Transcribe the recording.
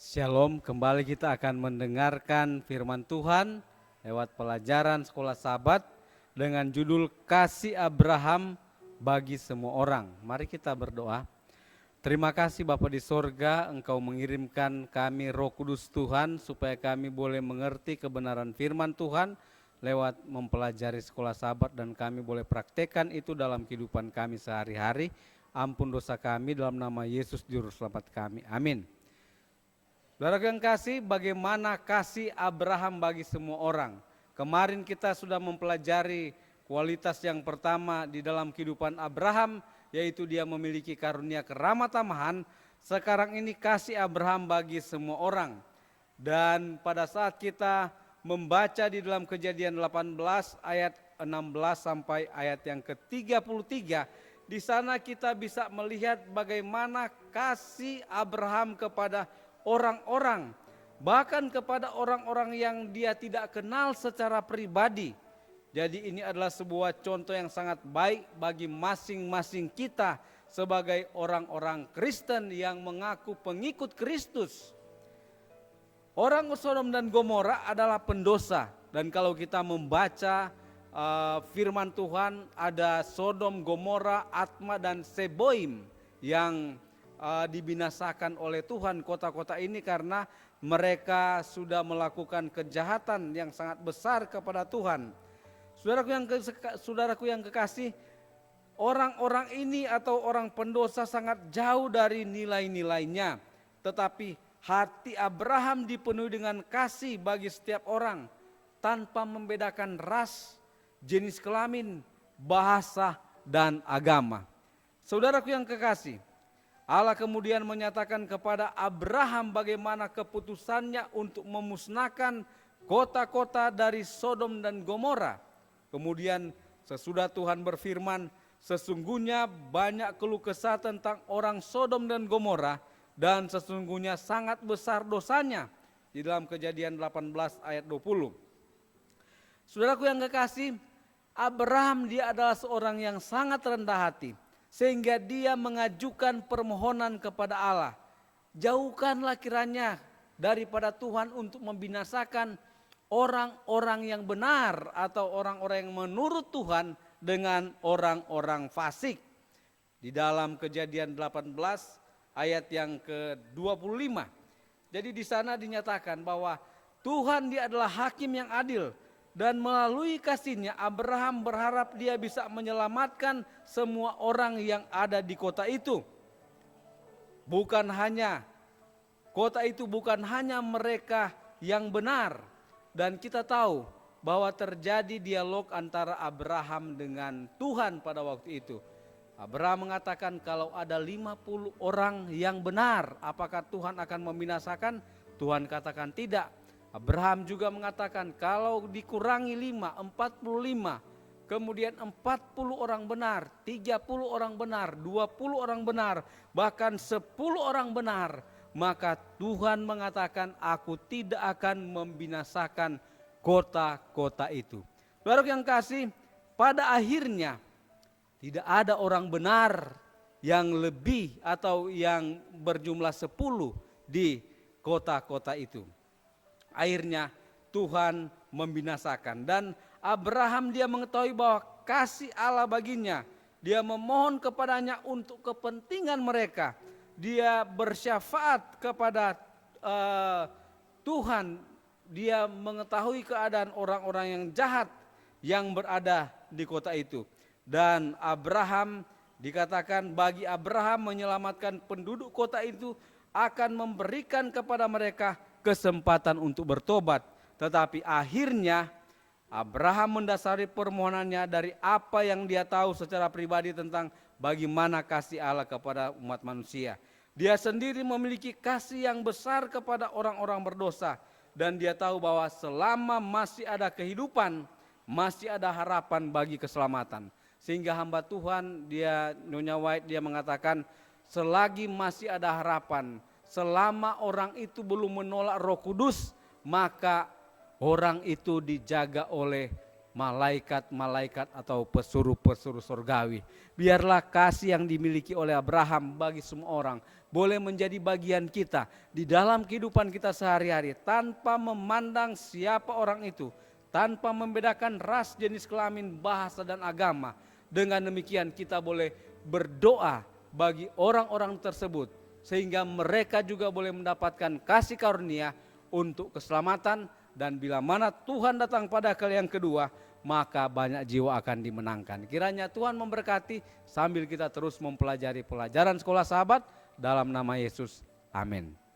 Shalom, kembali kita akan mendengarkan firman Tuhan lewat pelajaran sekolah Sabat dengan judul Kasih Abraham bagi semua orang. Mari kita berdoa. Terima kasih Bapa di sorga, Engkau mengirimkan kami Roh Kudus Tuhan supaya kami boleh mengerti kebenaran firman Tuhan lewat mempelajari sekolah Sabat dan kami boleh praktekkan itu dalam kehidupan kami sehari-hari. Ampun dosa kami dalam nama Yesus Juru Selamat kami. Amin. Saudara yang kasih, bagaimana kasih Abraham bagi semua orang? Kemarin kita sudah mempelajari kualitas yang pertama di dalam kehidupan Abraham, yaitu dia memiliki karunia keramah tamahan. Sekarang ini kasih Abraham bagi semua orang. Dan pada saat kita membaca di dalam Kejadian 18 ayat 16 sampai ayat yang ke-33, di sana kita bisa melihat bagaimana kasih Abraham kepada orang-orang, bahkan kepada orang-orang yang dia tidak kenal secara pribadi. Jadi ini adalah sebuah contoh yang sangat baik bagi masing-masing kita sebagai orang-orang Kristen yang mengaku pengikut Kristus. Orang Sodom dan Gomora adalah pendosa, dan kalau kita membaca firman Tuhan, ada Sodom, Gomora, Atma dan Seboim yang dibinasakan oleh Tuhan kota-kota ini karena mereka sudah melakukan kejahatan yang sangat besar kepada Tuhan. Saudaraku yang kekasih, orang-orang ini atau orang pendosa sangat jauh dari nilai-nilainya, tetapi hati Abraham dipenuhi dengan kasih bagi setiap orang tanpa membedakan ras, jenis kelamin, bahasa, dan agama. Saudaraku yang kekasih, Allah kemudian menyatakan kepada Abraham bagaimana keputusannya untuk memusnahkan kota-kota dari Sodom dan Gomora. Kemudian sesudah Tuhan berfirman, sesungguhnya banyak keluh kesah tentang orang Sodom dan Gomora dan sesungguhnya sangat besar dosanya. Di dalam Kejadian 18 ayat 20. Saudaraku yang kekasih, Abraham dia adalah seorang yang sangat rendah hati. Sehingga dia mengajukan permohonan kepada Allah. Jauhkanlah kiranya daripada Tuhan untuk membinasakan orang-orang yang benar atau orang-orang yang menurut Tuhan dengan orang-orang fasik. Di dalam Kejadian 18 ayat yang ke-25. Jadi di sana dinyatakan bahwa Tuhan dia adalah hakim yang adil. Dan melalui kasihnya Abraham berharap dia bisa menyelamatkan semua orang yang ada di kota itu. Kota itu bukan hanya mereka yang benar. Dan kita tahu bahwa terjadi dialog antara Abraham dengan Tuhan pada waktu itu. Abraham mengatakan kalau ada 50 orang yang benar, apakah Tuhan akan membinasakan? Tuhan katakan tidak. Abraham juga mengatakan kalau dikurangi 5, 45, kemudian 40 orang benar, 30 orang benar, 20 orang benar, bahkan 10 orang benar, maka Tuhan mengatakan aku tidak akan membinasakan kota-kota itu. Saudara yang kasih, pada akhirnya tidak ada orang benar yang lebih atau yang berjumlah 10 di kota-kota itu. Akhirnya Tuhan membinasakan dan Abraham dia mengetahui bahwa kasih Allah baginya. Dia memohon kepadanya untuk kepentingan mereka. Dia bersyafaat kepada Tuhan. Dia mengetahui keadaan orang-orang yang jahat yang berada di kota itu. Dan Abraham dikatakan bagi Abraham menyelamatkan penduduk kota itu akan memberikan kepada mereka kesempatan untuk bertobat. Tetapi akhirnya Abraham mendasari permohonannya dari apa yang dia tahu secara pribadi tentang bagaimana kasih Allah kepada umat manusia. Dia sendiri memiliki kasih yang besar kepada orang-orang berdosa. Dan dia tahu bahwa selama masih ada kehidupan, masih ada harapan bagi keselamatan. Sehingga hamba Tuhan Nyonya White dia mengatakan selagi masih ada harapan, selama orang itu belum menolak Roh Kudus, maka orang itu dijaga oleh malaikat-malaikat atau pesuruh-pesuruh surgawi. Biarlah kasih yang dimiliki oleh Abraham bagi semua orang boleh menjadi bagian kita di dalam kehidupan kita sehari-hari tanpa memandang siapa orang itu, tanpa membedakan ras, jenis kelamin, bahasa dan agama. Dengan demikian kita boleh berdoa bagi orang-orang tersebut sehingga mereka juga boleh mendapatkan kasih karunia untuk keselamatan. Dan bila mana Tuhan datang pada kali yang kedua, maka banyak jiwa akan dimenangkan. Kiranya Tuhan memberkati sambil kita terus mempelajari pelajaran sekolah sahabat dalam nama Yesus. Amin.